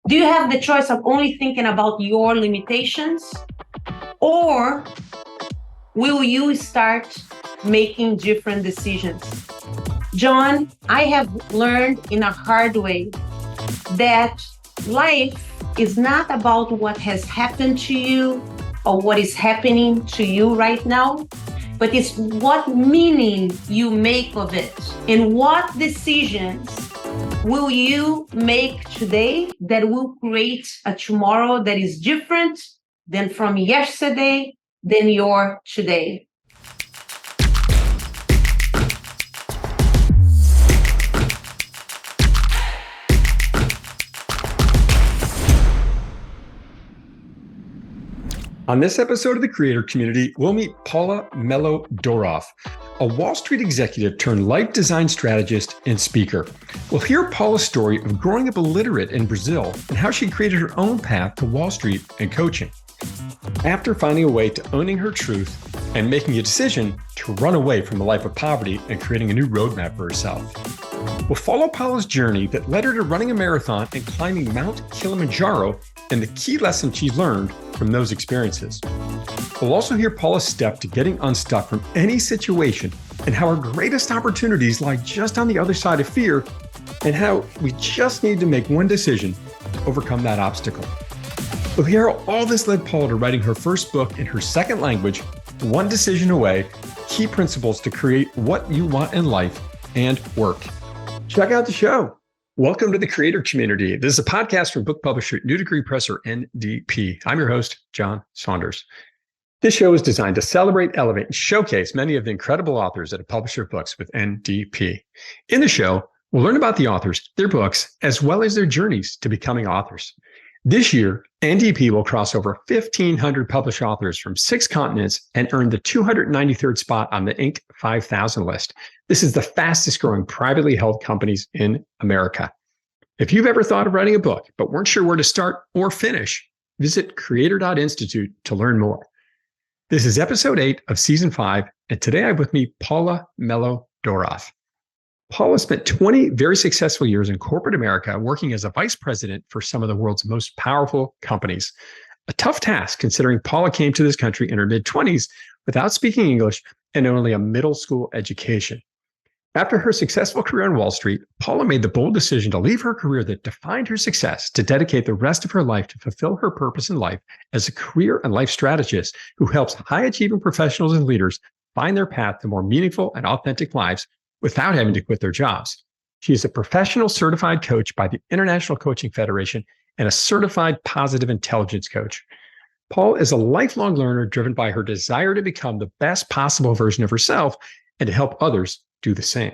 Do you have the choice of only thinking about your limitations, or will you start making different decisions? John, I have learned in a hard way that life is not about what has happened to you or what is happening to you right now, but it's what meaning you make of it and what decisions will you make today that will create a tomorrow that is different than from yesterday, than your today. On this episode of the Creator Community, we'll meet Paula Melo Doroff, a Wall Street executive turned life design strategist and speaker. We'll hear Paula's story of growing up illiterate in Brazil and how she created her own path to Wall Street and coaching. After finding a way to owning her truth and making a decision to run away from a life of poverty and creating a new roadmap for herself. We'll follow Paula's journey that led her to running a marathon and climbing Mount Kilimanjaro and the key lessons she learned from those experiences. We'll also hear Paula's step to getting unstuck from any situation and how our greatest opportunities lie just on the other side of fear and how we just need to make one decision to overcome that obstacle. We'll hear how all this led Paula to writing her first book in her second language, One Decision Away, Key Principles to Create What You Want in Life and Work. Check out the show. Welcome to the Creator Community. This is a podcast from book publisher New Degree Press, or NDP. I'm your host, John Saunders. This show is designed to celebrate, elevate, and showcase many of the incredible authors that have published their books with NDP. In the show, we'll learn about the authors, their books, as well as their journeys to becoming authors. This year, NDP will cross over 1,500 published authors from 6 continents and earn the 293rd spot on the Inc. 5000 list. This is the fastest growing privately held companies in America. If you've ever thought of writing a book but weren't sure where to start or finish, visit creator.institute to learn more. This is episode 8 of season 5, and today I have with me Paula Melo Doroff. Paula spent 20 very successful years in corporate America working as a vice president for some of the world's most powerful companies. A tough task considering Paula came to this country in her mid-20s without speaking English and only a middle school education. After her successful career on Wall Street, Paula made the bold decision to leave her career that defined her success to dedicate the rest of her life to fulfill her purpose in life as a career and life strategist who helps high-achieving professionals and leaders find their path to more meaningful and authentic lives without having to quit their jobs. She is a professional certified coach by the International Coaching Federation and a certified positive intelligence coach. Paula is a lifelong learner driven by her desire to become the best possible version of herself and to help others do the same.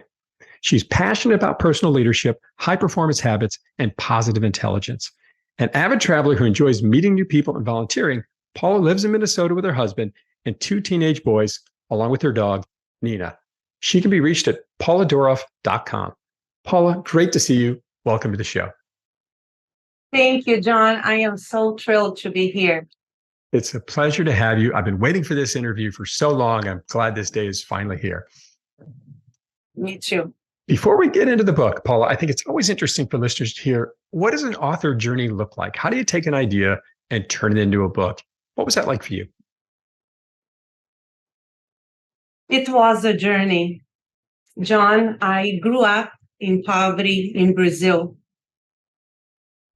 She's passionate about personal leadership, high performance habits, and positive intelligence. An avid traveler who enjoys meeting new people and volunteering, Paula lives in Minnesota with her husband and 2 teenage boys, along with her dog, Nina. She can be reached at pauladoroff.com. Paula, great to see you. Welcome to the show. Thank you, John. I am so thrilled to be here. It's a pleasure to have you. I've been waiting for this interview for so long. I'm glad this day is finally here. Me too. Before we get into the book, Paula, I think it's always interesting for listeners to hear, what does an author journey look like? How do you take an idea and turn it into a book? What was that like for you? It was a journey. John, I grew up in poverty in Brazil.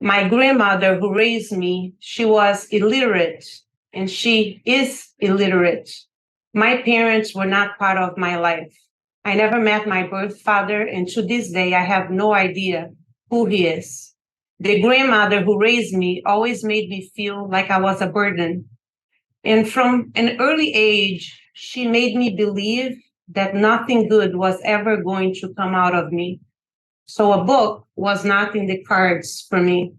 My grandmother who raised me, she was illiterate, and she is illiterate. My parents were not part of my life. I never met my birth father, and to this day, I have no idea who he is. The grandmother who raised me always made me feel like I was a burden. And from an early age, she made me believe that nothing good was ever going to come out of me. So a book was not in the cards for me.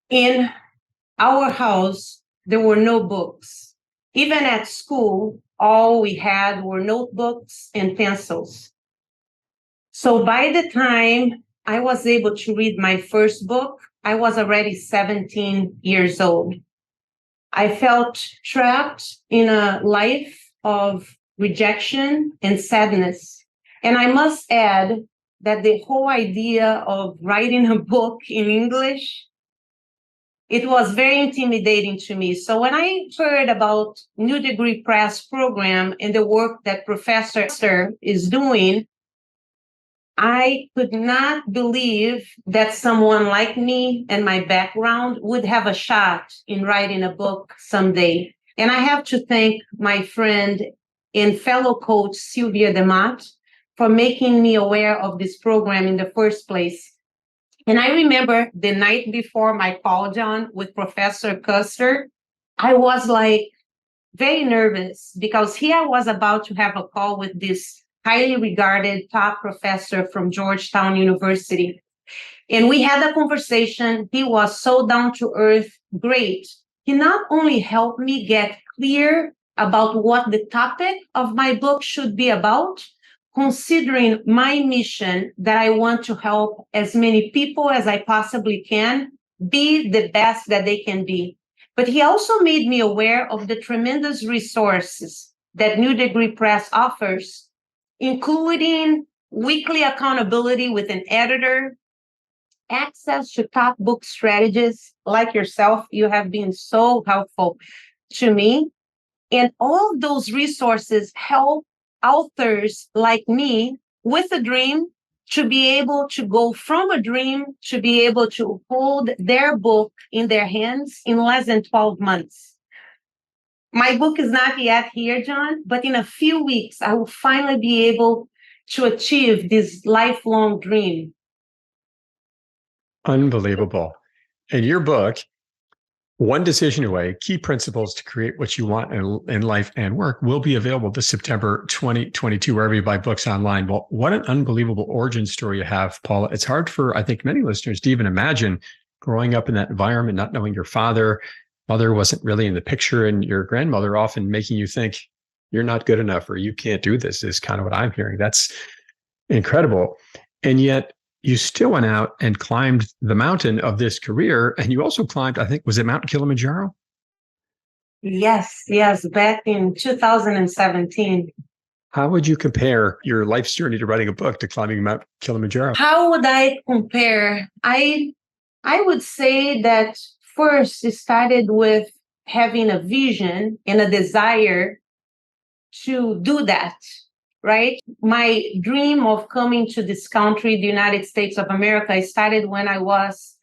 In our house, there were no books. Even at school, all we had were notebooks and pencils. So by the time I was able to read my first book, I was already 17 years old. I felt trapped in a life of rejection and sadness. And I must add that the whole idea of writing a book in English, it was very intimidating to me. So when I heard about New Degree Press program and the work that Professor is doing, I could not believe that someone like me and my background would have a shot in writing a book someday. And I have to thank my friend and fellow coach, Sylvia Demat, for making me aware of this program in the first place. And I remember the night before my call, John, with Professor Custer, I was like very nervous because here I was about to have a call with this highly regarded top professor from Georgetown University. And we had a conversation. He was so down to earth, great. He not only helped me get clear about what the topic of my book should be about, considering my mission that I want to help as many people as I possibly can be the best that they can be. But he also made me aware of the tremendous resources that New Degree Press offers, including weekly accountability with an editor, access to top book strategists like yourself. You have been so helpful to me. And all of those resources help authors like me with a dream to be able to go from a dream to be able to hold their book in their hands in less than 12 months. My book is not yet here, John, but in a few weeks, I will finally be able to achieve this lifelong dream. Unbelievable. And your book, One Decision Away, Key Principles to Create What You Want in Life and Work, will be available this September 2022, wherever you buy books online. Well, what an unbelievable origin story you have, Paula. It's hard for, I think, many listeners to even imagine growing up in that environment, not knowing your mother wasn't really in the picture, and your grandmother often making you think you're not good enough or you can't do this is kind of what I'm hearing. That's incredible. And yet you still went out and climbed the mountain of this career. And you also climbed, I think, was it Mount Kilimanjaro? Yes, back in 2017. How would you compare your life's journey to writing a book to climbing Mount Kilimanjaro? How would I compare? I would say that first it started with having a vision and a desire to do that, right? My dream of coming to this country, the United States of America, started when I was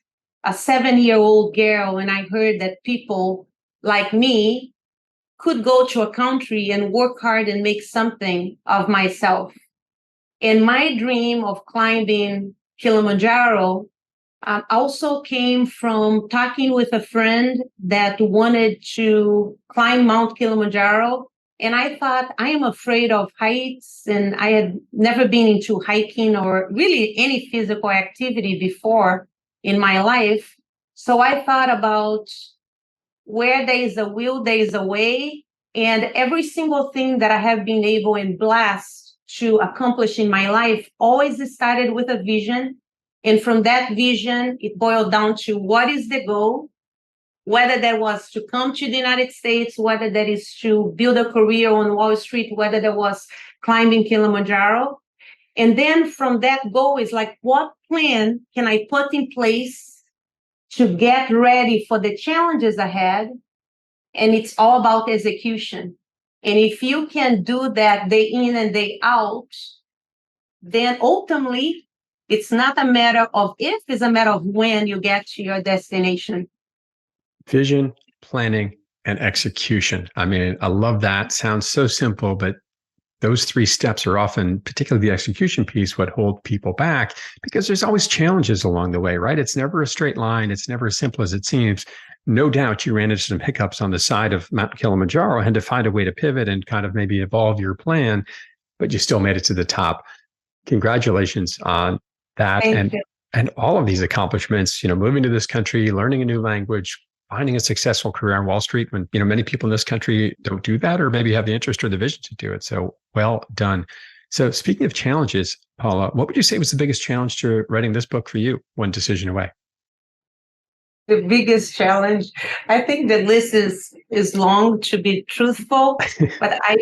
a 7-year-old girl and I heard that people like me could go to a country and work hard and make something of myself. And my dream of climbing Kilimanjaro also came from talking with a friend that wanted to climb Mount Kilimanjaro. And I thought, I am afraid of heights, and I had never been into hiking or really any physical activity before in my life. So I thought about where there is a will, there is a way. And every single thing that I have been able and blessed to accomplish in my life always started with a vision. And from that vision, it boiled down to what is the goal, whether that was to come to the United States, whether that is to build a career on Wall Street, whether that was climbing Kilimanjaro. And then from that goal is like, what plan can I put in place to get ready for the challenges ahead? And it's all about execution. And if you can do that day in and day out, then ultimately, it's not a matter of if, it's a matter of when you get to your destination. Vision, planning, and execution. I mean, I love that. Sounds so simple, but those 3 steps are often, particularly the execution piece, what hold people back, because there's always challenges along the way, right? It's never a straight line. It's never as simple as it seems. No doubt you ran into some hiccups on the side of Mount Kilimanjaro and had to find a way to pivot and kind of maybe evolve your plan, but you still made it to the top. Congratulations on that. Thank you. And all of these accomplishments, moving to this country, learning a new language, finding a successful career on Wall Street when, many people in this country don't do that or maybe have the interest or the vision to do it. So well done. So speaking of challenges, Paula, what would you say was the biggest challenge to writing this book for you, One Decision Away? The biggest challenge, I think the list is long, to be truthful, but I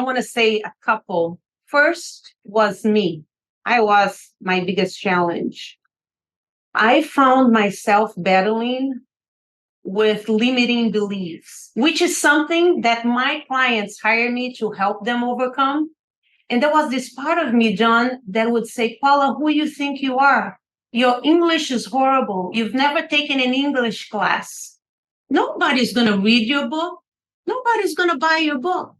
want to say a couple. First was me. I was my biggest challenge. I found myself battling with limiting beliefs, which is something that my clients hire me to help them overcome. And there was this part of me, John, that would say, Paula, who you think you are? Your English is horrible. You've never taken an English class. Nobody's going to read your book. Nobody's going to buy your book.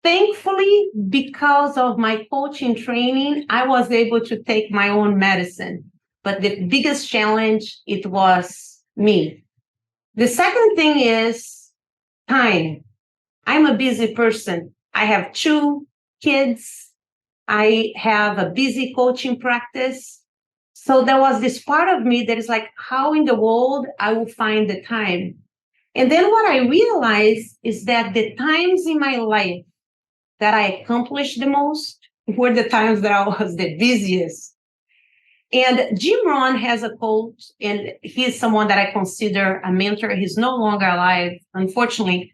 Thankfully, because of my coaching training, I was able to take my own medicine. But the biggest challenge, it was me. The second thing is time. I'm a busy person. I have 2 kids. I have a busy coaching practice. So there was this part of me that is like, how in the world I will find the time? And then what I realized is that the times in my life that I accomplished the most were the times that I was the busiest. And Jim Rohn has a quote, and he's someone that I consider a mentor. He's no longer alive, unfortunately.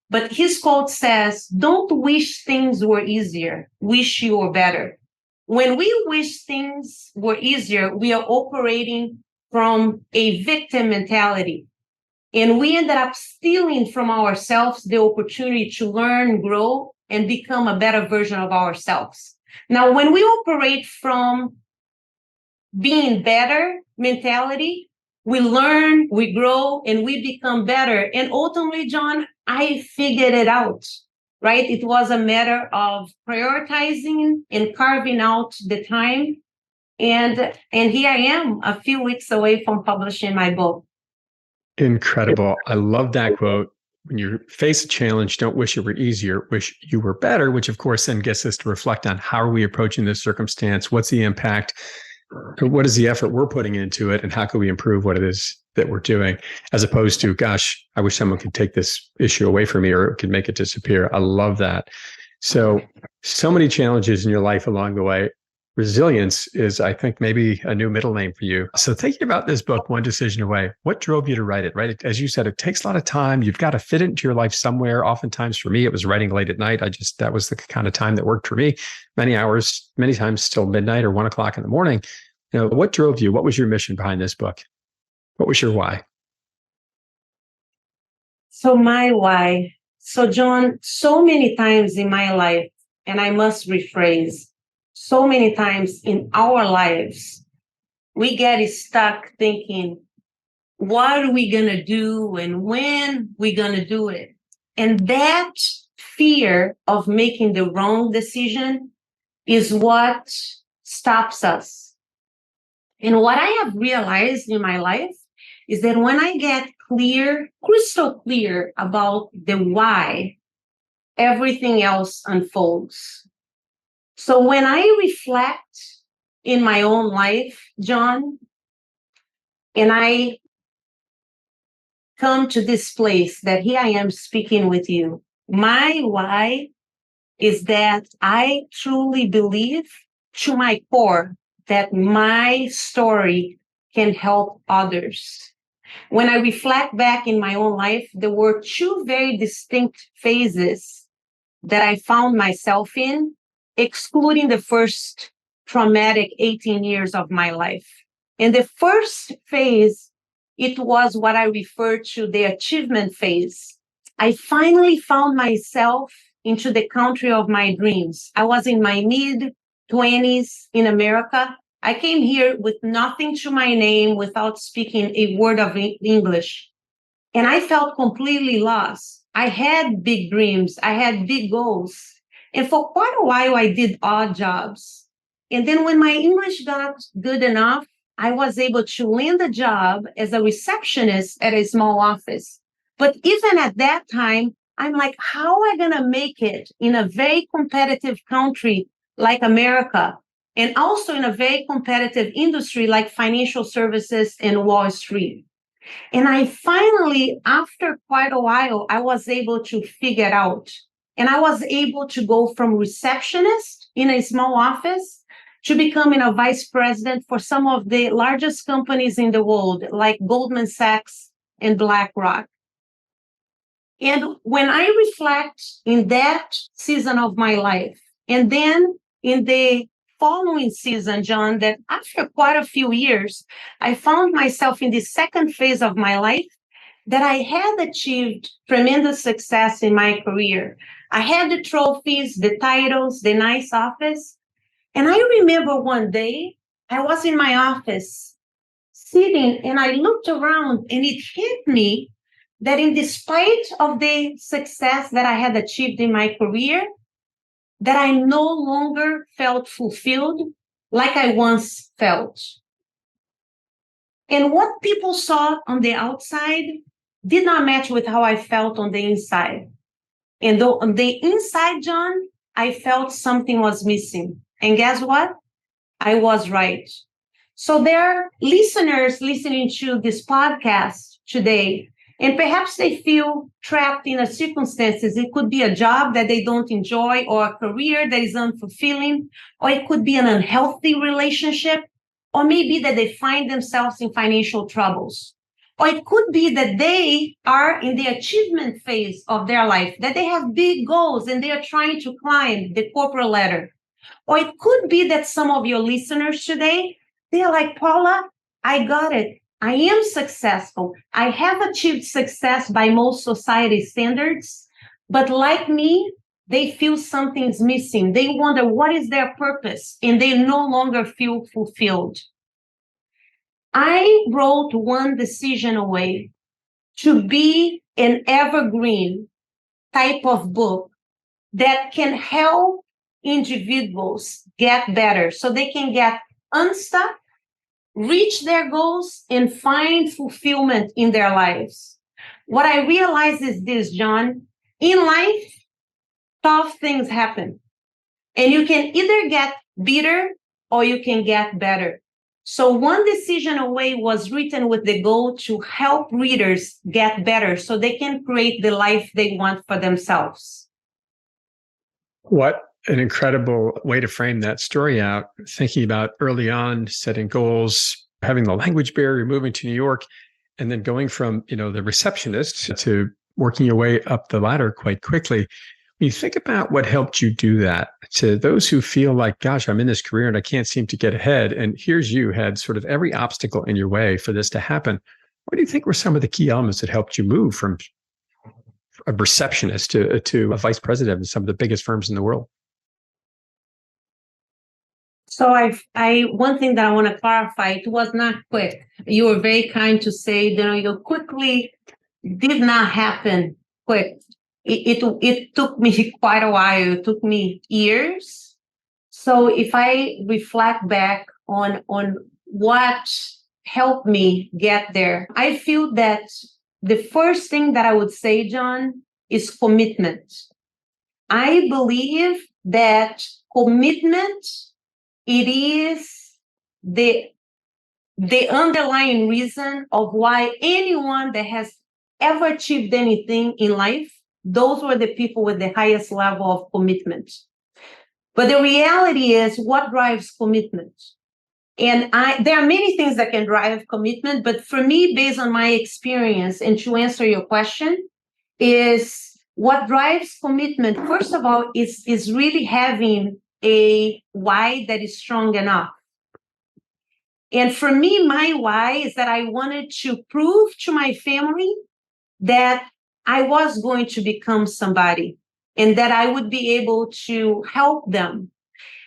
But his quote says, don't wish things were easier, wish you were better. When we wish things were easier, we are operating from a victim mentality. And we ended up stealing from ourselves the opportunity to learn, grow, and become a better version of ourselves. Now, when we operate from being better mentality, we learn, we grow, and we become better. And ultimately, John, I figured it out, right? It was a matter of prioritizing and carving out the time. And here I am, a few weeks away from publishing my book. Incredible. I love that quote. When you face a challenge, don't wish it were easier, wish you were better, which of course then gets us to reflect on how are we approaching this circumstance? What's the impact? What is the effort we're putting into it? And how can we improve what it is that we're doing? As opposed to, gosh, I wish someone could take this issue away from me or could make it disappear. I love that. So many challenges in your life along the way. Resilience is, I think, maybe a new middle name for you. So thinking about this book, One Decision Away, what drove you to write it, right? As you said, it takes a lot of time. You've got to fit it into your life somewhere. Oftentimes for me, it was writing late at night. That was the kind of time that worked for me. Many hours, many times still midnight or 1 o'clock in the morning. What drove you? What was your mission behind this book? What was your why? So my why. So John, so many times in my life, and I must rephrase, so many times in our lives, we get stuck thinking, what are we going to do and when we're going to do it? And that fear of making the wrong decision is what stops us. And what I have realized in my life is that when I get clear, crystal clear about the why, everything else unfolds. So when I reflect in my own life, John, and I come to this place that here I am speaking with you, my why is that I truly believe to my core that my story can help others. When I reflect back in my own life, there were 2 very distinct phases that I found myself in, excluding the first traumatic 18 years of my life. In the first phase, it was what I refer to the achievement phase. I finally found myself into the country of my dreams. I was in my mid-20s in America. I came here with nothing to my name, without speaking a word of English. And I felt completely lost. I had big dreams. I had big goals. And for quite a while, I did odd jobs. And then when my English got good enough, I was able to land a job as a receptionist at a small office. But even at that time, I'm like, how am I going to make it in a very competitive country like America? And also in a very competitive industry like financial services and Wall Street. And I finally, after quite a while, I was able to figure it out. And I was able to go from receptionist in a small office to becoming a vice president for some of the largest companies in the world, like Goldman Sachs and BlackRock. And when I reflect in that season of my life, and then in the following season, John, that after quite a few years, I found myself in the second phase of my life that I had achieved tremendous success in my career. I had the trophies, the titles, the nice office. And I remember one day I was in my office sitting and I looked around and it hit me that in despite of the success that I had achieved in my career, that I no longer felt fulfilled like I once felt. And what people saw on the outside did not match with how I felt on the inside. And though on the inside, John, I felt something was missing. And guess what? I was right. So there are listeners listening to this podcast today, and perhaps they feel trapped in a circumstances. It could be a job that they don't enjoy or a career that is unfulfilling, or it could be an unhealthy relationship, or maybe that they find themselves in financial troubles. Or it could be that they are in the achievement phase of their life, that they have big goals and they are trying to climb the corporate ladder. Or it could be that some of your listeners today, they're like, Paula, I got it. I am successful. I have achieved success by most society standards. But like me, they feel something's missing. They wonder what is their purpose, and they no longer feel fulfilled. I wrote One Decision Away to be an evergreen type of book that can help individuals get better so they can get unstuck, reach their goals, and find fulfillment in their lives. What I realize is this, John, in life, tough things happen. And you can either get bitter or you can get better. So One Decision Away was written with the goal to help readers get better so they can create the life they want for themselves. What an incredible way to frame that story out, thinking about early on setting goals, having the language barrier, moving to New York, and then going from, the receptionist to working your way up the ladder quite quickly. When you think about what helped you do that, to those who feel like, gosh, I'm in this career and I can't seem to get ahead, and here's you had sort of every obstacle in your way for this to happen, what do you think were some of the key elements that helped you move from a receptionist to a vice president of some of the biggest firms in the world? So I one thing that I want to clarify, it was not quick. You were very kind to say, you quickly did not happen quick. It took me quite a while. It took me years. So if I reflect back on what helped me get there, I feel that the first thing that I would say, John, is commitment. I believe that commitment, it is the underlying reason of why anyone that has ever achieved anything in life, those were the people with the highest level of commitment. But the reality is, what drives commitment? And there are many things that can drive commitment, but for me, based on my experience, and to answer your question, is what drives commitment, first of all, is really having a why that is strong enough. And for me, my why is that I wanted to prove to my family that I was going to become somebody and that I would be able to help them.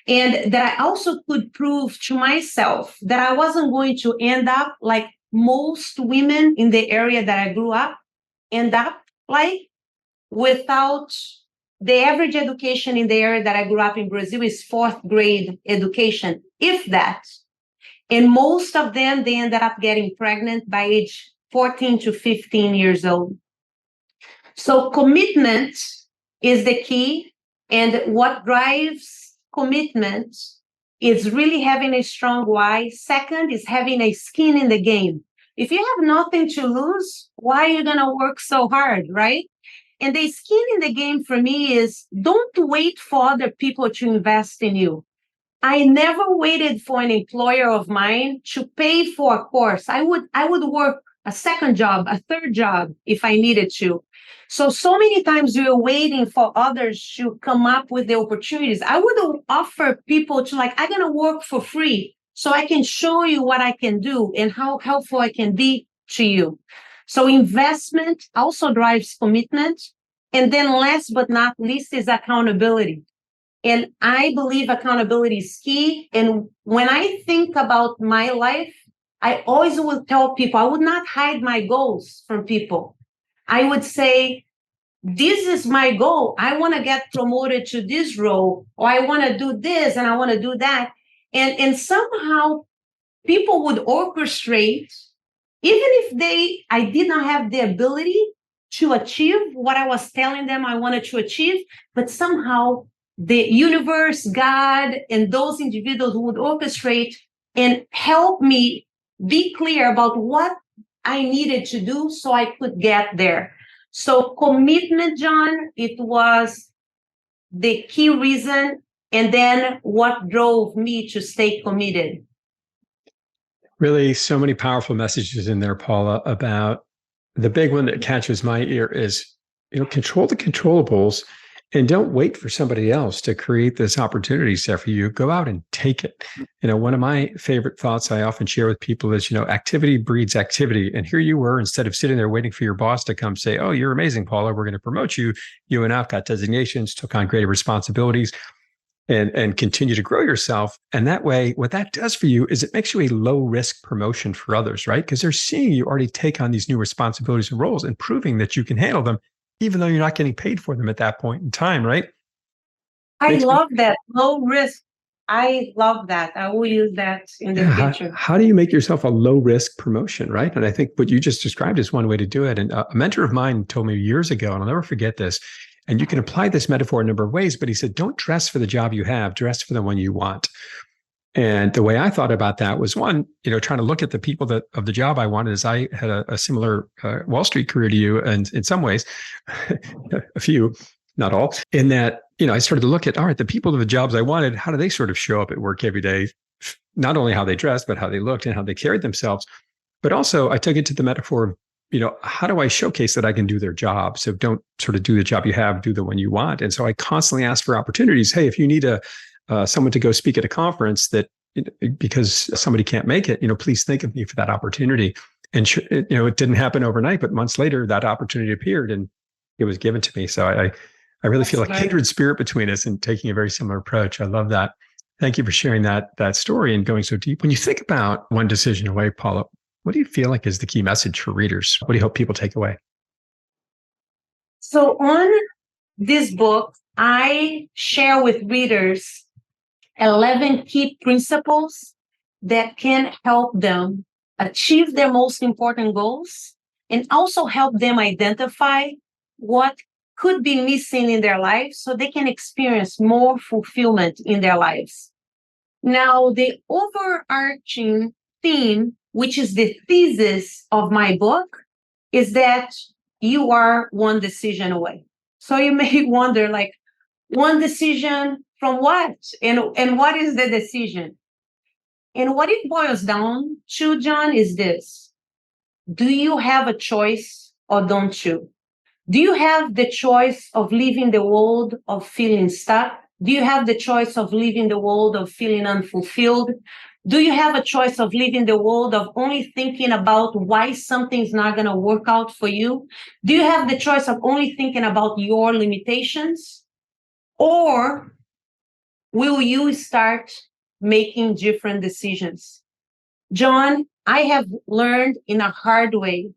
And that I also could prove to myself that I wasn't going to end up like most women in the area that I grew up, end up like, without the average education in the area that I grew up in Brazil is 4th grade education, if that. And most of them, they ended up getting pregnant by age 14 to 15 years old. So commitment is the key. And what drives commitment is really having a strong why. Second is having a skin in the game. If you have nothing to lose, why are you going to work so hard, right? And the skin in the game for me is don't wait for other people to invest in you. I never waited for an employer of mine to pay for a course. I would work a second job, a third job if I needed to. So many times we were waiting for others to come up with the opportunities. I would offer people to like, I'm going to work for free so I can show you what I can do and how helpful I can be to you. So investment also drives commitment. And then last but not least is accountability. And I believe accountability is key. And when I think about my life, I always will tell people, I would not hide my goals from people. I would say, this is my goal. I want to get promoted to this role, or I want to do this and I want to do that. And somehow people would orchestrate, even if I did not have the ability to achieve what I was telling them I wanted to achieve, but somehow the universe, God, and those individuals would orchestrate and help me be clear about what I needed to do so I could get there. So commitment, John, it was the key reason. And then what drove me to stay committed. Really, so many powerful messages in there, Paula, about the big one that catches my ear is, control the controllables and don't wait for somebody else to create this opportunity set for you. Go out and take it. One of my favorite thoughts I often share with people is, activity breeds activity. And here you were, instead of sitting there waiting for your boss to come say, oh, you're amazing, Paula, we're going to promote you. You went out, got designations, took on greater responsibilities, and continue to grow yourself. And that way, what that does for you is it makes you a low risk promotion for others, right? Because they're seeing you already take on these new responsibilities and roles and proving that you can handle them, even though you're not getting paid for them at that point in time, right? I love that. Low risk. I love that. I will use that in the future. How do you make yourself a low risk promotion, right? And I think what you just described is one way to do it. And a mentor of mine told me years ago, and I'll never forget this, and you can apply this metaphor a number of ways, but he said, don't dress for the job you have, dress for the one you want. And the way I thought about that was one, trying to look at the people of the job I wanted, as I had a similar Wall Street career to you, and in some ways, a few, not all, in that, I started to look at, all right, the people of the jobs I wanted, how do they sort of show up at work every day? Not only how they dressed, but how they looked and how they carried themselves. But also I took it to the metaphor of, how do I showcase that I can do their job? So don't sort of do the job you have, do the one you want. And so I constantly ask for opportunities. Hey, if you need someone to go speak at a conference that, because somebody can't make it, please think of me for that opportunity. And, it didn't happen overnight, but months later, that opportunity appeared and it was given to me. So I really feel like a kindred spirit between us and taking a very similar approach. I love that. Thank you for sharing that story and going so deep. When you think about One Decision Away, Paula, what do you feel like is the key message for readers? What do you hope people take away? So on this book, I share with readers 11 key principles that can help them achieve their most important goals and also help them identify what could be missing in their lives so they can experience more fulfillment in their lives. Now, the overarching theme, which is the thesis of my book, is that you are one decision away. So you may wonder, like, one decision from what? And what is the decision? And what it boils down to, John, is this. Do you have a choice or don't you? Do you have the choice of leaving the world of feeling stuck? Do you have the choice of leaving the world of feeling unfulfilled? Do you have a choice of leaving the world of only thinking about why something's not going to work out for you? Do you have the choice of only thinking about your limitations? Or will you start making different decisions? John, I have learned in a hard way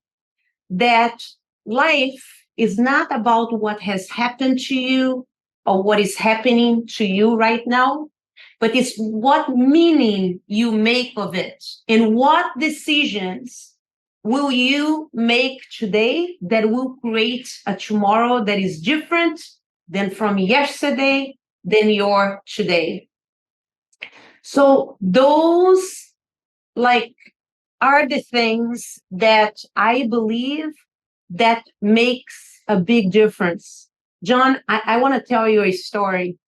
that life is not about what has happened to you or what is happening to you right now, but it's what meaning you make of it and what decisions will you make today that will create a tomorrow that is different than from yesterday, than your today. So those are the things that I believe that makes a big difference. John, I want to tell you a story.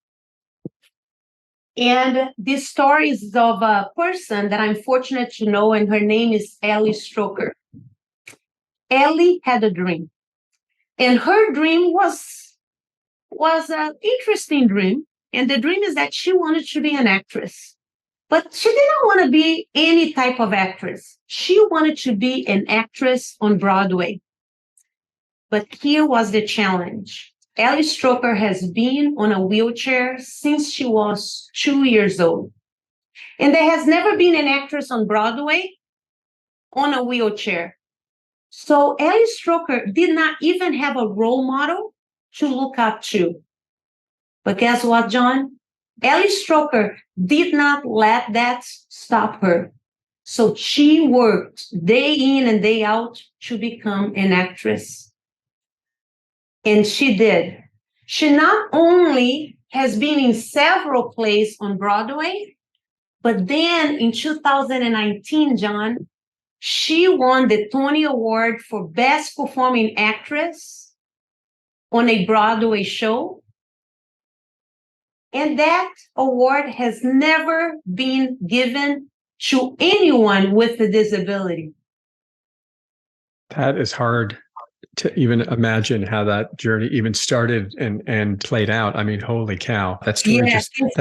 And this story is of a person that I'm fortunate to know, and her name is Ellie Stroker. Ellie had a dream. And her dream was an interesting dream. And the dream is that she wanted to be an actress. But she didn't want to be any type of actress. She wanted to be an actress on Broadway. But here was the challenge. Ellie Stroker has been on a wheelchair since she was 2 years old. And there has never been an actress on Broadway on a wheelchair. So Ellie Stroker did not even have a role model to look up to. But guess what, John? Ellie Stroker did not let that stop her. So she worked day in and day out to become an actress. And she did. She not only has been in several plays on Broadway, but then in 2019, John, she won the Tony Award for Best Performing Actress on a Broadway show. And that award has never been given to anyone with a disability. That is hard to even imagine how that journey even started and played out. I mean, holy cow. That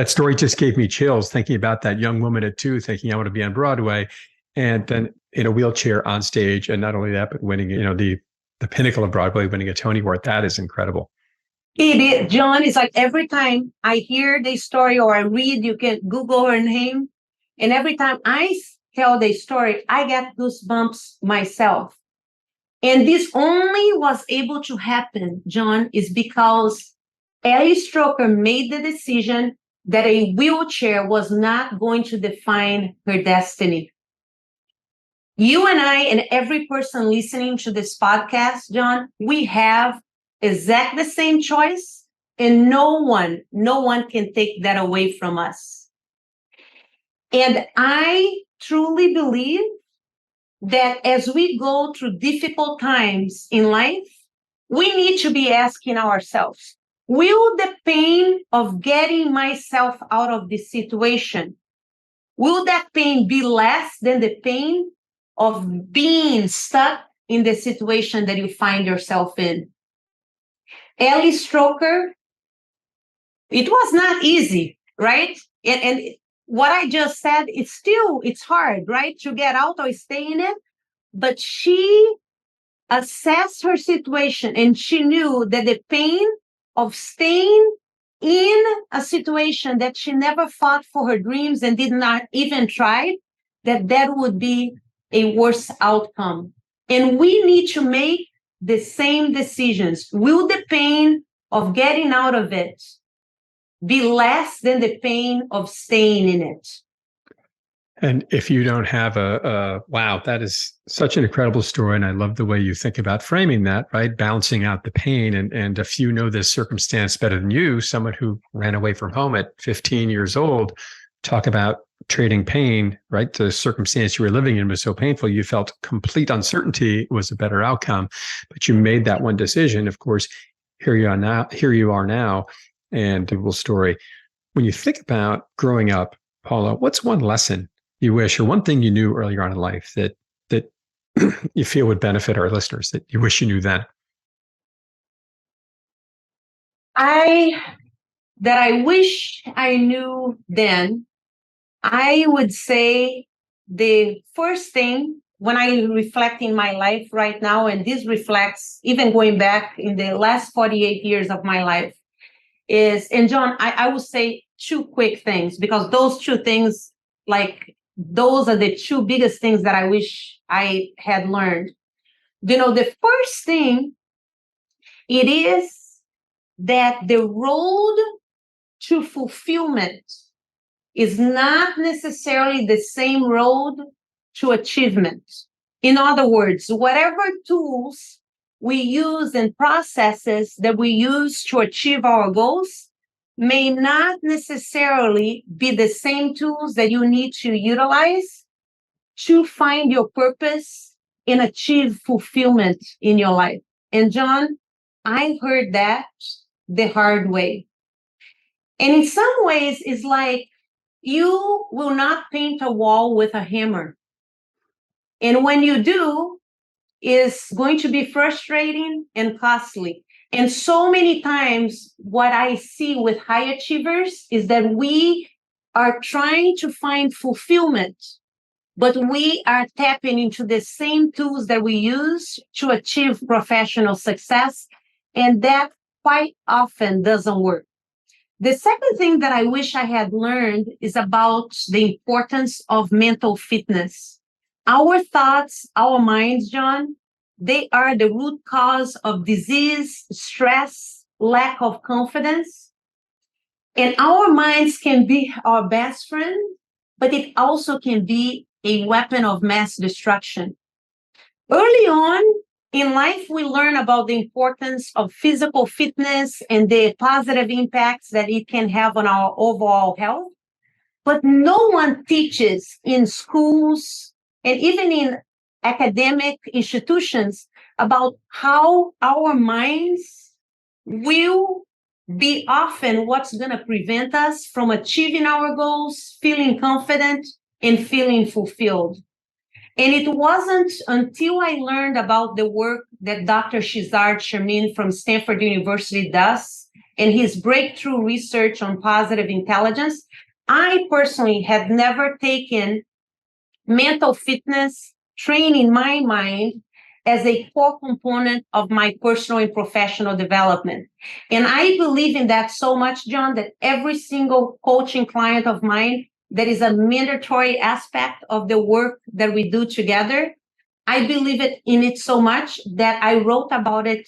story just gave me chills thinking about that young woman at 2 thinking I want to be on Broadway, and then in a wheelchair on stage, and not only that, but winning, the pinnacle of Broadway, winning a Tony Award. That is incredible. It is, John. It's like every time I hear the story or I read, you can Google her name. And every time I tell the story, I get goosebumps myself. And this only was able to happen, John, is because Ellie Stroker made the decision that a wheelchair was not going to define her destiny. You and I and every person listening to this podcast, John, we have exactly the same choice, and no one can take that away from us. And I truly believe that as we go through difficult times in life, we need to be asking ourselves, will the pain of getting myself out of this situation, will that pain be less than the pain of being stuck in the situation that you find yourself in? Ellie Stroker, it was not easy, right? And what I just said, it's hard, right? To get out or stay in it. But she assessed her situation and she knew that the pain of staying in a situation that she never fought for her dreams and did not even try, that would be a worse outcome. And we need to make the same decisions. Will the pain of getting out of it be less than the pain of staying in it? And if you don't have wow, that is such an incredible story. And I love the way you think about framing that, right? Balancing out the pain. And if you know this circumstance better than you, someone who ran away from home at 15 years old, talk about trading pain, right? The circumstance you were living in was so painful, you felt complete uncertainty was a better outcome, but you made that one decision. Of course, here you are now, and a little story. When you think about growing up, Paula, what's one lesson you wish, or one thing you knew earlier on in life that you feel would benefit our listeners, that you wish you knew then? I wish I knew then, I would say the first thing when I reflect in my life right now, and this reflects even going back in the last 48 years of my life, is, and John, I would say 2 quick things, because those 2 things, those are the 2 biggest things that I wish I had learned. The first thing, it is that the road to fulfillment is not necessarily the same road to achievement. In other words, whatever tools we use and processes that we use to achieve our goals may not necessarily be the same tools that you need to utilize to find your purpose and achieve fulfillment in your life. And John, I heard that the hard way. And in some ways, it's like you will not paint a wall with a hammer. And when you do, is going to be frustrating and costly. And so many times, what I see with high achievers is that we are trying to find fulfillment, but we are tapping into the same tools that we use to achieve professional success. And that quite often doesn't work. The second thing that I wish I had learned is about the importance of mental fitness. Our thoughts, our minds, John, they are the root cause of disease, stress, lack of confidence. And our minds can be our best friend, but it also can be a weapon of mass destruction. Early on in life, we learn about the importance of physical fitness and the positive impacts that it can have on our overall health. But no one teaches in schools and even in academic institutions about how our minds will be often what's going to prevent us from achieving our goals, feeling confident, and feeling fulfilled. And it wasn't until I learned about the work that Dr. Shizard Sharmin from Stanford University does and his breakthrough research on positive intelligence. I personally had never taken mental fitness, training my mind as a core component of my personal and professional development. And I believe in that so much, John, that every single coaching client of mine, that is a mandatory aspect of the work that we do together. I believe in it so much that I wrote about it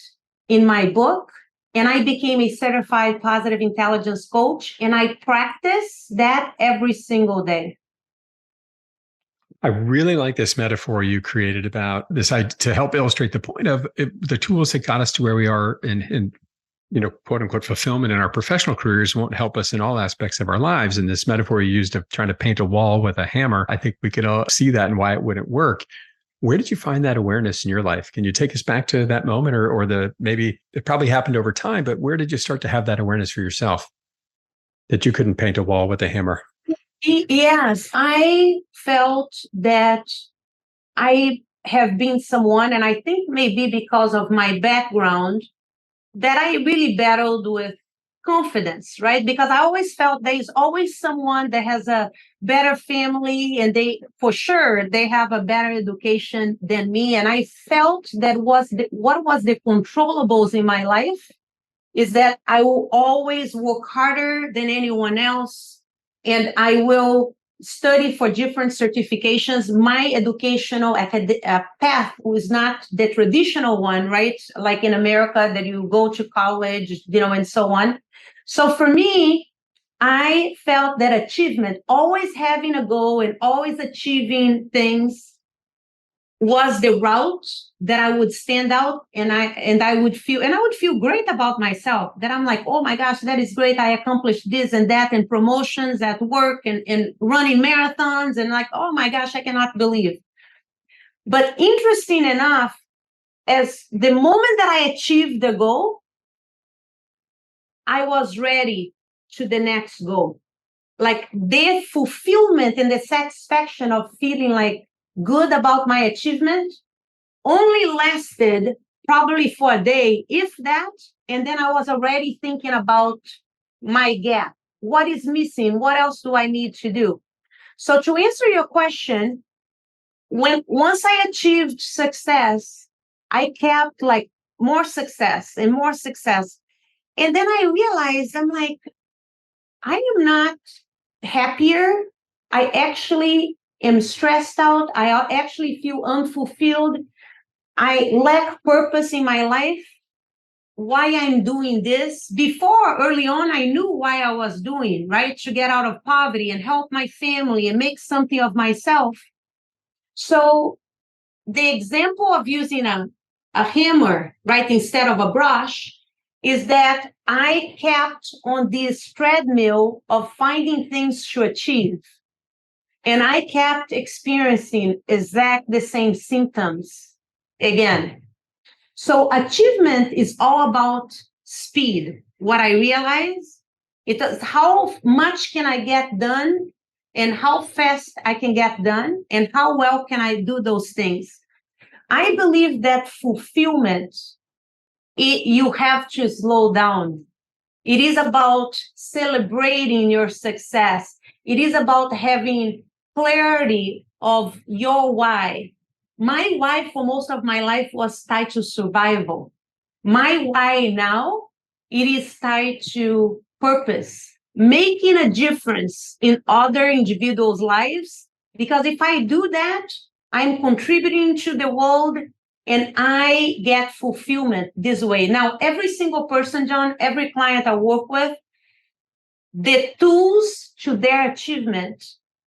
in my book, and I became a certified positive intelligence coach, and I practice that every single day. I really like this metaphor you created about this to help illustrate the point of the tools that got us to where we are in quote unquote fulfillment in our professional careers won't help us in all aspects of our lives. And this metaphor you used of trying to paint a wall with a hammer, I think we could all see that and why it wouldn't work. Where did you find that awareness in your life? Can you take us back to that moment or maybe it probably happened over time, but where did you start to have that awareness for yourself that you couldn't paint a wall with a hammer? Yes, I felt that I have been someone, and I think maybe because of my background, that I really battled with confidence, right? Because I always felt there's always someone that has a better family and for sure, they have a better education than me. And I felt that what was the controllables in my life is that I will always work harder than anyone else. And I will study for different certifications. My educational path was not the traditional one, right? Like in America, that you go to college, and so on. So for me, I felt that achievement, always having a goal and always achieving things, was the route that I would stand out and I would feel great about myself, that I'm like, oh my gosh, that is great. I accomplished this and that and promotions at work and running marathons and like, oh my gosh, I cannot believe. But interesting enough, as the moment that I achieved the goal, I was ready to the next goal. Like the fulfillment and the satisfaction of feeling like good about my achievement only lasted probably for a day, if that. And then I was already thinking about my gap. What is missing? What else do I need to do? So to answer your question, once I achieved success, I kept like more success and more success. And then I realized, I'm like, I am not happier. I actually am stressed out. I actually feel unfulfilled. I lack purpose in my life. Why I'm doing this? Before, early on, I knew why I was doing, right? To get out of poverty and help my family and make something of myself. So the example of using a hammer, right, instead of a brush, is that I kept on this treadmill of finding things to achieve. And I kept experiencing exact the same symptoms again. So achievement is all about speed. What I realize, it is how much can I get done and how fast I can get done and how well can I do those things. I believe that fulfillment, you have to slow down. It is about celebrating your success. It is about having clarity of your why. My why for most of my life was tied to survival. My why now, it is tied to purpose, making a difference in other individuals' lives. Because if I do that, I'm contributing to the world and I get fulfillment this way. Now, every single person, John, every client I work with, the tools to their achievement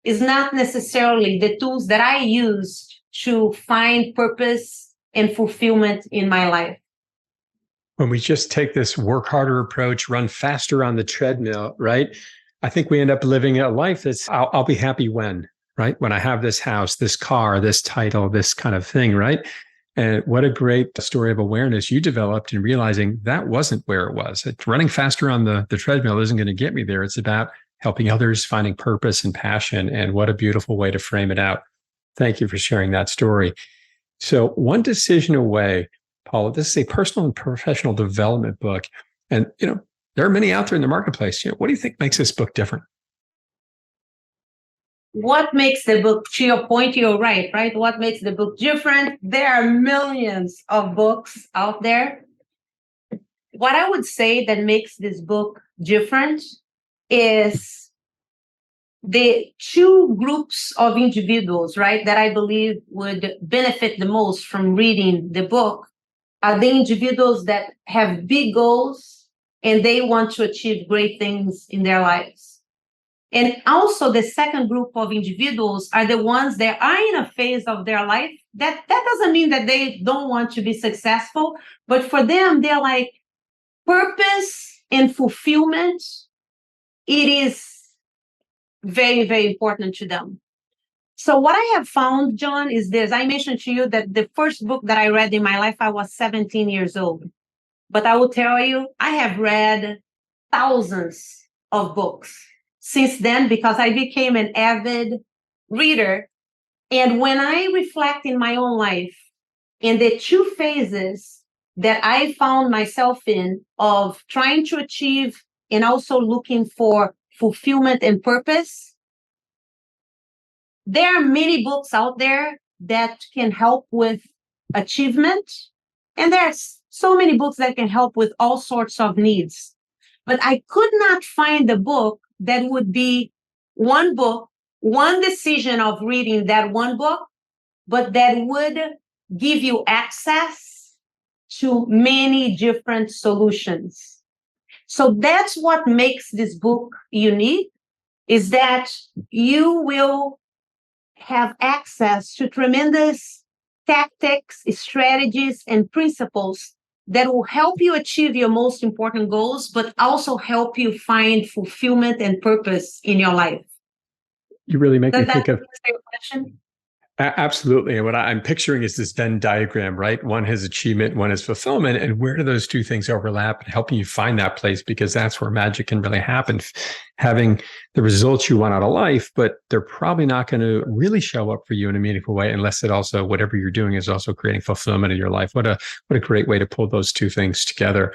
is not necessarily the tools that I used to find purpose and fulfillment in my life. When we just take this work harder approach, run faster on the treadmill, right? I think we end up living a life that's, I'll be happy when, right? When I have this house, this car, this title, this kind of thing, right? And what a great story of awareness you developed in realizing that wasn't where it was. Running faster on the treadmill isn't going to get me there. It's about helping others, finding purpose and passion. And what a beautiful way to frame it out. Thank you for sharing that story. So one decision away, Paula, this is a personal and professional development book. And, there are many out there in the marketplace. What do you think makes this book different? What makes the book, to your point, you're right? What makes the book different? There are millions of books out there. What I would say that makes this book different is the two groups of individuals, that I believe would benefit the most from reading the book are the individuals that have big goals and they want to achieve great things in their lives. And also the second group of individuals are the ones that are in a phase of their life that doesn't mean that they don't want to be successful, but for them, they're like purpose and fulfillment. It is very, very important to them. So what I have found, John, is this. I mentioned to you that the first book that I read in my life, I was 17 years old. But I will tell you, I have read thousands of books since then because I became an avid reader. And when I reflect in my own life, in the two phases that I found myself in of trying to achieve and also looking for fulfillment and purpose, there are many books out there that can help with achievement. And there's so many books that can help with all sorts of needs. But I could not find a book that would be one book, one decision of reading that one book, but that would give you access to many different solutions. So that's what makes this book unique, is that you will have access to tremendous tactics, strategies, and principles that will help you achieve your most important goals, but also help you find fulfillment and purpose in your life. You really make me think of your question? Absolutely. And what I'm picturing is this Venn diagram, right? One has achievement, one is fulfillment. And where do those two things overlap and helping you find that place? Because that's where magic can really happen. Having the results you want out of life, but they're probably not going to really show up for you in a meaningful way unless it also, whatever you're doing is also creating fulfillment in your life. What a great way to pull those two things together.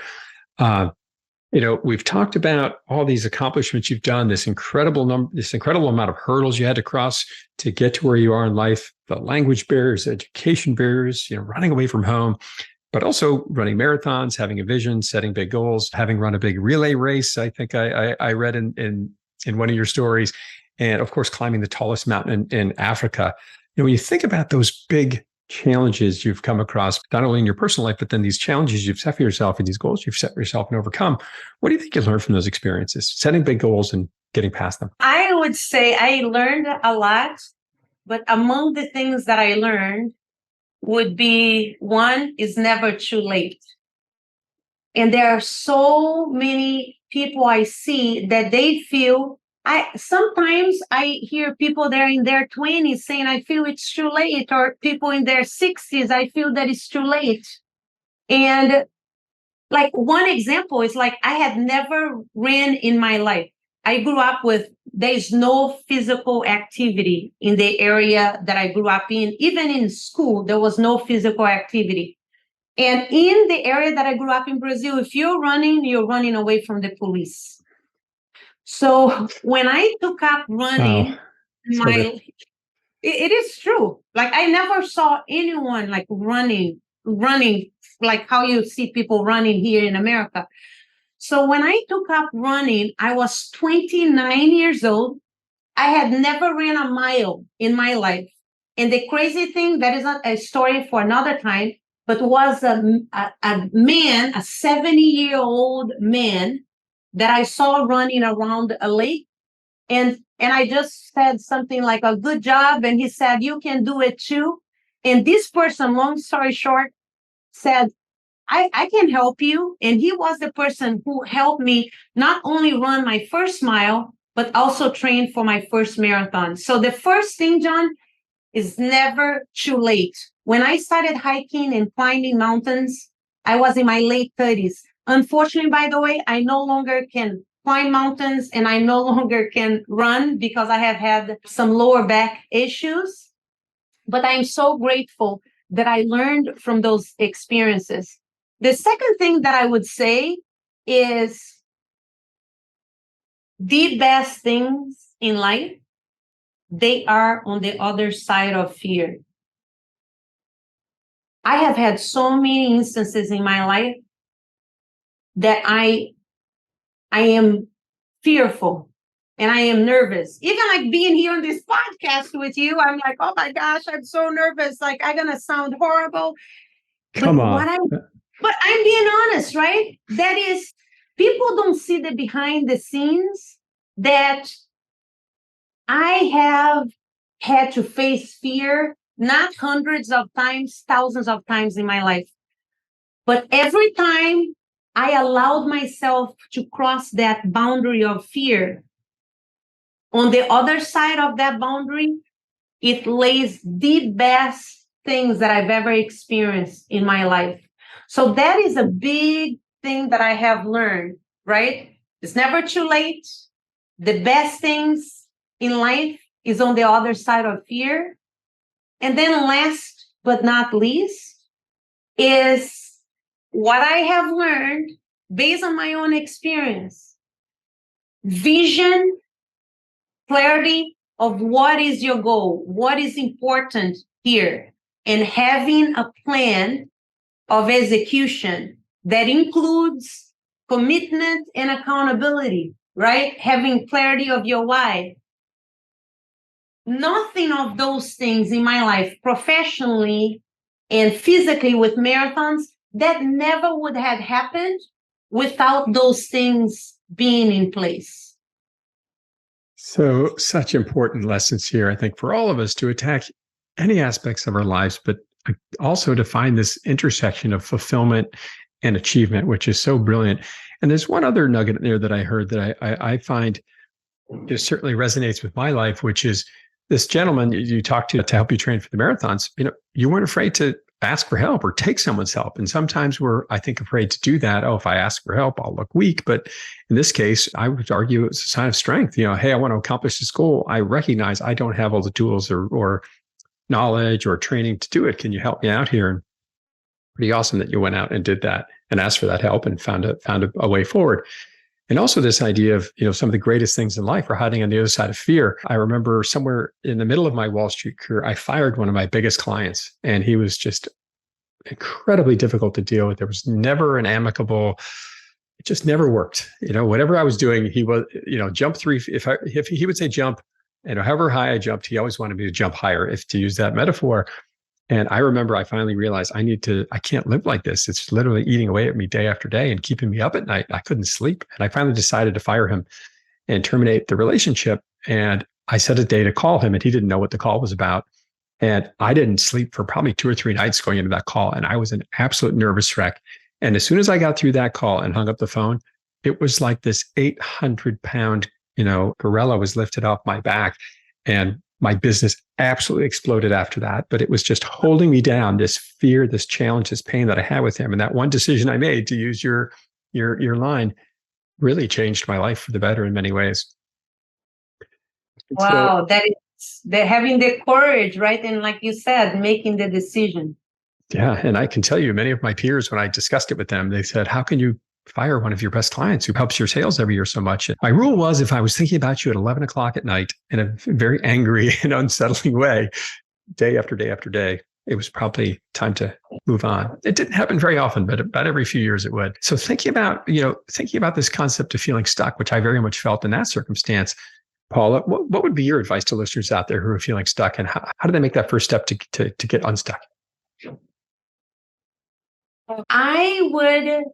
We've talked about all these accomplishments you've done, this incredible amount of hurdles you had to cross to get to where you are in life, the language barriers, education barriers, running away from home, but also running marathons, having a vision, setting big goals, having run a big relay race. I think I read in one of your stories, and of course, climbing the tallest mountain in Africa. When you think about those big challenges you've come across, not only in your personal life, but then these challenges you've set for yourself and these goals you've set for yourself and overcome. What do you think you learned from those experiences, setting big goals and getting past them? I would say I learned a lot, but among the things that I learned would be, one is never too late. And there are so many people I see that they feel, sometimes I hear people there in their 20s saying, I feel it's too late, or people in their 60s, I feel that it's too late. And like one example is like, I had never ran in my life. I grew up with there's no physical activity in the area that I grew up in. Even in school, there was no physical activity. And in the area that I grew up in Brazil, if you're running away from the police. So when I took up running, it is true. Like I never saw anyone like running like how you see people running here in America. So when I took up running, I was 29 years old. I had never ran a mile in my life. And the crazy thing, that is not a story for another time, but was a man, a 70-year-old man that I saw running around a lake. And I just said something like, a good job. And he said, you can do it too. And this person, long story short, said, I can help you. And he was the person who helped me not only run my first mile, but also train for my first marathon. So the first thing, John, is never too late. When I started hiking and climbing mountains, I was in my late 30s. Unfortunately, by the way, I no longer can climb mountains and I no longer can run because I have had some lower back issues. But I'm so grateful that I learned from those experiences. The second thing that I would say is the best things in life, they are on the other side of fear. I have had so many instances in my life that I am fearful and I am nervous. Even like being here on this podcast with you, I'm like, oh my gosh, I'm so nervous. Like I'm going to sound horrible. Come on. But I'm being honest, right? That is, people don't see the behind the scenes that I have had to face fear, not hundreds of times, thousands of times in my life. But every time I allowed myself to cross that boundary of fear, on the other side of that boundary, it lays the best things that I've ever experienced in my life. So that is a big thing that I have learned, right? It's never too late. The best things in life is on the other side of fear. And then last but not least is what I have learned based on my own experience. Vision, clarity of what is your goal, what is important here, and having a plan of execution that includes commitment and accountability, right? Having clarity of your why. Nothing of those things in my life, professionally and physically with marathons, that never would have happened without those things being in place. So, such important lessons here, I think, for all of us to attack any aspects of our lives, but also to find this intersection of fulfillment and achievement, which is so brilliant. And there's one other nugget in there that I heard that I find it certainly resonates with my life, which is this gentleman you talked to help you train for the marathons. You weren't afraid to ask for help or take someone's help. And sometimes we're, I think, afraid to do that. Oh, if I ask for help, I'll look weak. But in this case, I would argue it's a sign of strength. Hey, I want to accomplish this goal. I recognize I don't have all the tools or knowledge or training to do it. Can you help me out here? And pretty awesome that you went out and did that and asked for that help and found a way forward. And also this idea of, some of the greatest things in life are hiding on the other side of fear. I remember somewhere in the middle of my Wall Street career, I fired one of my biggest clients, and he was just incredibly difficult to deal with. There was never an amicable, it just never worked. Whatever I was doing, he was, jump 3. If he would say jump, however high I jumped, he always wanted me to jump higher, if to use that metaphor. And I remember I finally realized I can't live like this. It's literally eating away at me day after day and keeping me up at night. I couldn't sleep. And I finally decided to fire him and terminate the relationship. And I set a day to call him, and he didn't know what the call was about. And I didn't sleep for probably 2 or 3 nights going into that call. And I was an absolute nervous wreck. And as soon as I got through that call and hung up the phone, it was like this 800-pound, gorilla was lifted off my back. And my business absolutely exploded after that, but it was just holding me down, this fear, this challenge, this pain that I had with him. And that one decision I made, to use your line, really changed my life for the better in many ways. So, Wow, that is the having the courage, right? And like you said, making the decision. yeah. And I can tell you, many of my peers, when I discussed it with them, they said, how can you fire one of your best clients who helps your sales every year so much? And my rule was, if I was thinking about you at 11 o'clock at night in a very angry and unsettling way, day after day after day, it was probably time to move on. It didn't happen very often, but about every few years it would. So thinking about this concept of feeling stuck, which I very much felt in that circumstance, Paula, what would be your advice to listeners out there who are feeling stuck, and how do they make that first step to get unstuck? I would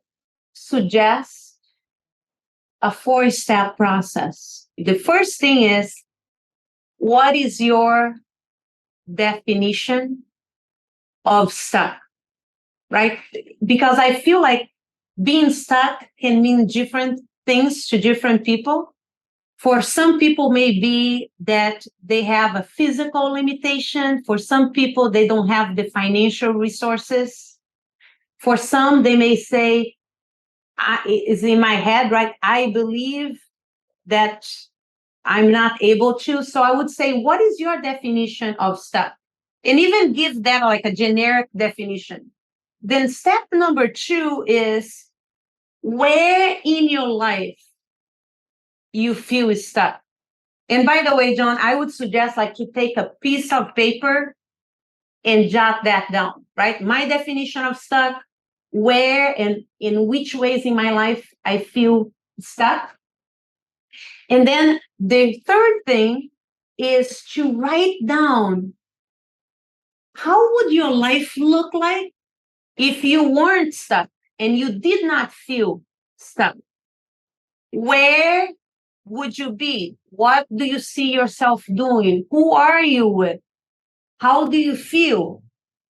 suggest a 4-step process. The first thing is, what is your definition of stuck, right? Because I feel like being stuck can mean different things to different people. For some people, maybe that they have a physical limitation. For some people, they don't have the financial resources. For some, they may say, it's in my head, right? I believe that I'm not able to. So I would say, what is your definition of stuck? And even give them like a generic definition. Then step number 2 is, where in your life you feel stuck. And by the way, John, I would suggest like to take a piece of paper and jot that down, right? My definition of stuck, where and in which ways in my life I feel stuck. And then the third thing is to write down, how would your life look like if you weren't stuck and you did not feel stuck? Where would you be? What do you see yourself doing? Who are you with? How do you feel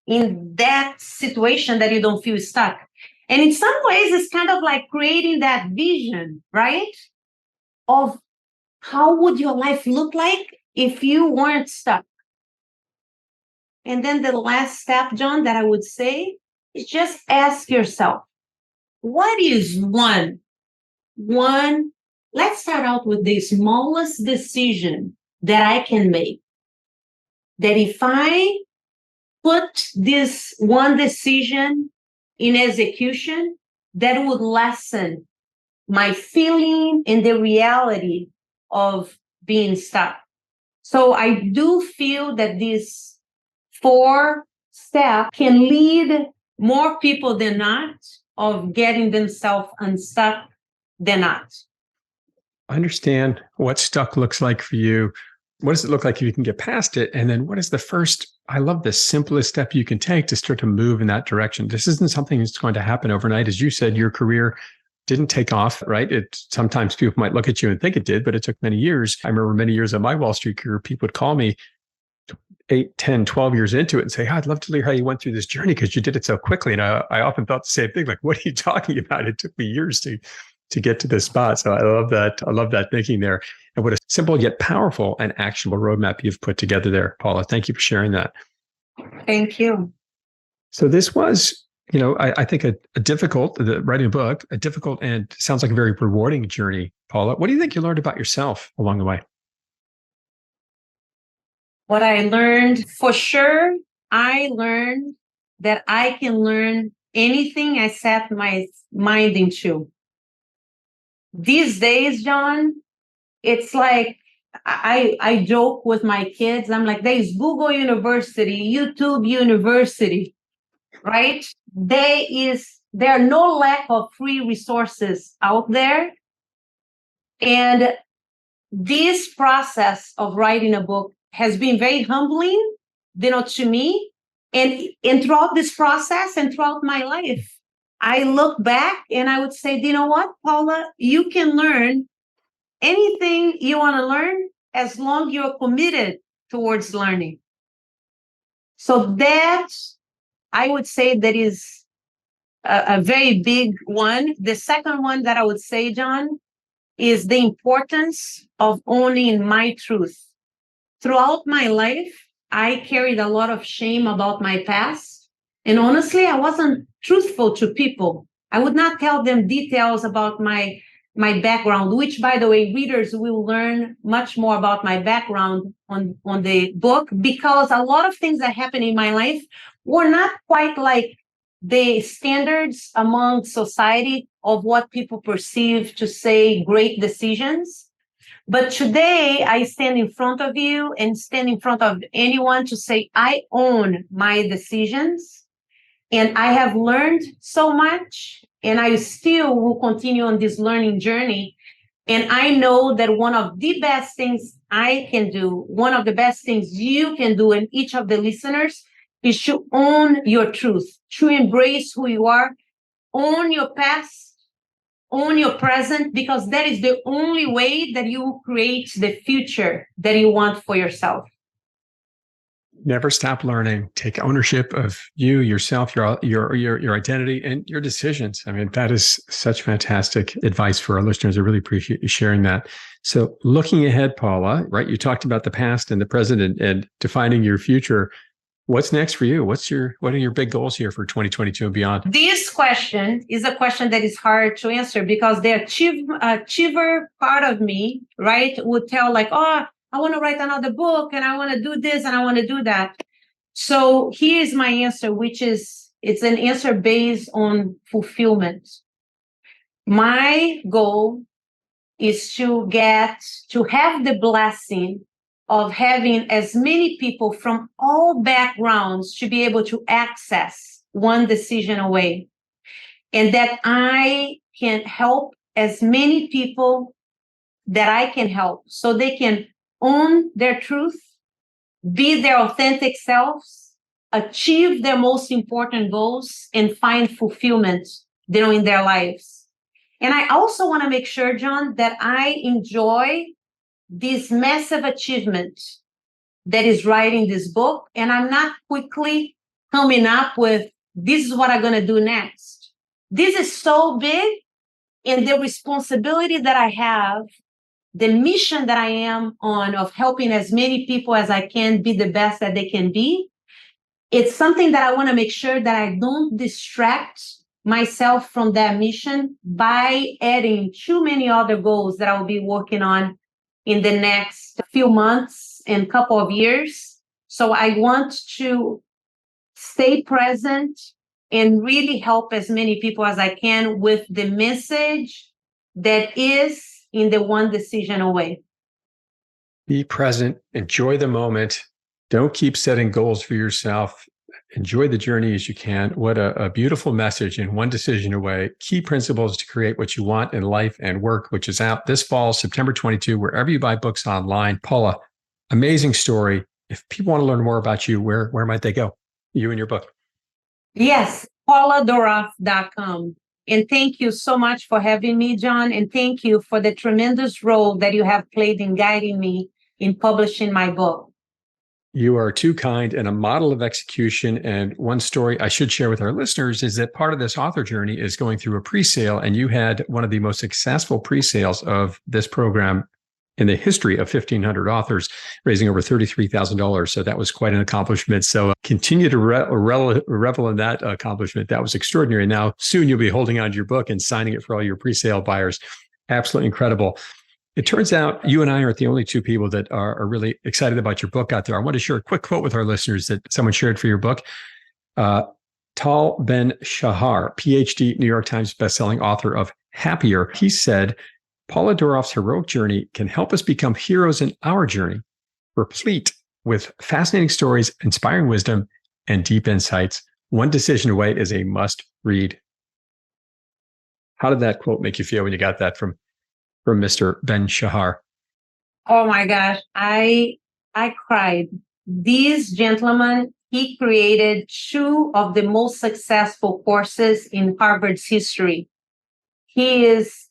in that situation that you don't feel stuck? And in some ways, it's kind of like creating that vision, right? Of how would your life look like if you weren't stuck? And then the last step, John, that I would say is just ask yourself, what is one, let's start out with the smallest decision that I can make. That if I put this one decision in execution, that would lessen my feeling and the reality of being stuck. So I do feel that this 4 steps can lead more people than not of getting themselves unstuck than not. Understand what stuck looks like for you. What does it look like if you can get past it? And then what is the first, I love the simplest step you can take to start to move in that direction? This isn't something that's going to happen overnight. As you said, your career didn't take off, right? Sometimes people might look at you and think it did, but it took many years. I remember many years of my Wall Street career, people would call me 8, 10, 12 years into it and say, I'd love to hear how you went through this journey because you did it so quickly. And I often thought the same thing, like, what are you talking about? It took me years to get to this spot. So I love that. I love that thinking there. And what a simple yet powerful and actionable roadmap you've put together there, Paula. Thank you for sharing that. Thank you. So this was, I think writing a book, a difficult and sounds like a very rewarding journey, Paula. What do you think you learned about yourself along the way? What I learned, for sure, I learned that I can learn anything I set my mind into. These days, John, it's like I joke with my kids. I'm like, there's Google University, YouTube University, right? There are no lack of free resources out there. And this process of writing a book has been very humbling, to me. And throughout this process and throughout my life, I look back and I would say, you know what, Paula, you can learn anything you want to learn as long as you're committed towards learning. So that, I would say, that is a very big one. The second one that I would say, John, is the importance of owning my truth. Throughout my life, I carried a lot of shame about my past. And honestly, I wasn't truthful to people. I would not tell them details about my my background, which, by the way, readers will learn much more about my background on the book, because a lot of things that happened in my life were not quite like the standards among society of what people perceive to say great decisions. But today I stand in front of you and stand in front of anyone to say, I own my decisions and I have learned so much, and I still will continue on this learning journey. And I know that one of the best things I can do, one of the best things you can do, and each of the listeners, is to own your truth, to embrace who you are, own your past, own your present, because that is the only way that you will create the future that you want for yourself. Never stop learning. Take ownership of you, yourself, your identity, and your decisions. I mean, that is such fantastic advice for our listeners. I really appreciate you sharing that. So, looking ahead, Paula, right? You talked about the past and the present and defining your future. What's next for you? What are your big goals here for 2022 and beyond? This question is a question that is hard to answer, because the achiever part of me, right, would tell like, oh, I want to write another book and I want to do this and I want to do that. So here's my answer, which is, it's an answer based on fulfillment. My goal is to have the blessing of having as many people from all backgrounds to be able to access one decision away, and that I can help as many people that I can help so they can own their truth, be their authentic selves, achieve their most important goals, and find fulfillment, in their lives. And I also want to make sure, John, that I enjoy this massive achievement that is writing this book, and I'm not quickly coming up with, this is what I'm going to do next. This is so big, and the responsibility that I have, the mission that I am on of helping as many people as I can be the best that they can be, it's something that I want to make sure that I don't distract myself from that mission by adding too many other goals that I will be working on in the next few months and couple of years. So I want to stay present and really help as many people as I can with the message that is in the one decision away. Be present, enjoy the moment. Don't keep setting goals for yourself. Enjoy the journey as you can. What a beautiful message in One Decision Away. Key principles to create what you want in life and work, which is out this fall, September 22, wherever you buy books online. Paula, amazing story. If people want to learn more about you, where might they go? You and your book. Yes, pauladoroff.com. And thank you so much for having me, John. And thank you for the tremendous role that you have played in guiding me in publishing my book. You are too kind and a model of execution. And one story I should share with our listeners is that part of this author journey is going through a pre-sale, and you had one of the most successful pre-sales of this program in the history of 1,500 authors, raising over $33,000. So that was quite an accomplishment. So continue to revel in that accomplishment. That was extraordinary. Now, soon you'll be holding on to your book and signing it for all your pre-sale buyers. Absolutely incredible. It turns out you and I aren't the only two people that are really excited about your book out there. I want to share a quick quote with our listeners that someone shared for your book. Tal Ben-Shahar, PhD, New York Times bestselling author of Happier. He said, Paula Doroff's heroic journey can help us become heroes in our journey, replete with fascinating stories, inspiring wisdom, and deep insights. One Decision Away is a must read. How did that quote make you feel when you got that from Mr. Ben-Shahar? Oh my gosh, I cried. This gentleman, he created two of the most successful courses in Harvard's history. He is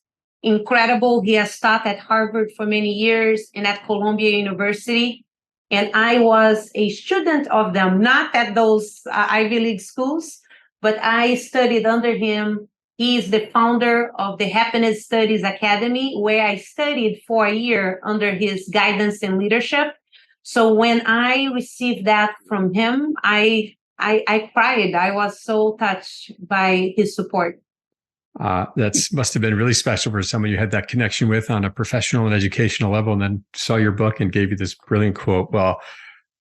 incredible. He has taught at Harvard for many years and at Columbia University. And I was a student of them, not at those Ivy League schools, but I studied under him. He is the founder of the Happiness Studies Academy, where I studied for a year under his guidance and leadership. So when I received that from him, I cried. I was so touched by his support. That's must have been really special for someone you had that connection with on a professional and educational level, and then saw your book and gave you this brilliant quote. Well,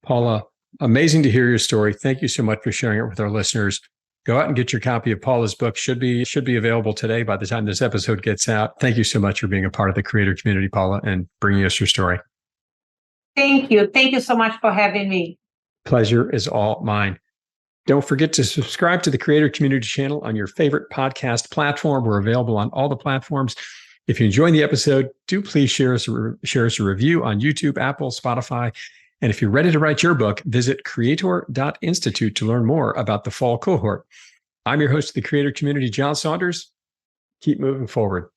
Paula, amazing to hear your story. Thank you so much for sharing it with our listeners. Go out and get your copy of Paula's book. Should be available today by the time this episode gets out. Thank you so much for being a part of the creator community, Paula, and bringing us your story. Thank you. Thank you so much for having me. Pleasure is all mine. Don't forget to subscribe to the Creator Community channel on your favorite podcast platform. We're available on all the platforms. If you enjoyed the episode, do please share us a review on YouTube, Apple, Spotify. And if you're ready to write your book, visit creator.institute to learn more about the fall cohort. I'm your host of the Creator Community, John Saunders. Keep moving forward.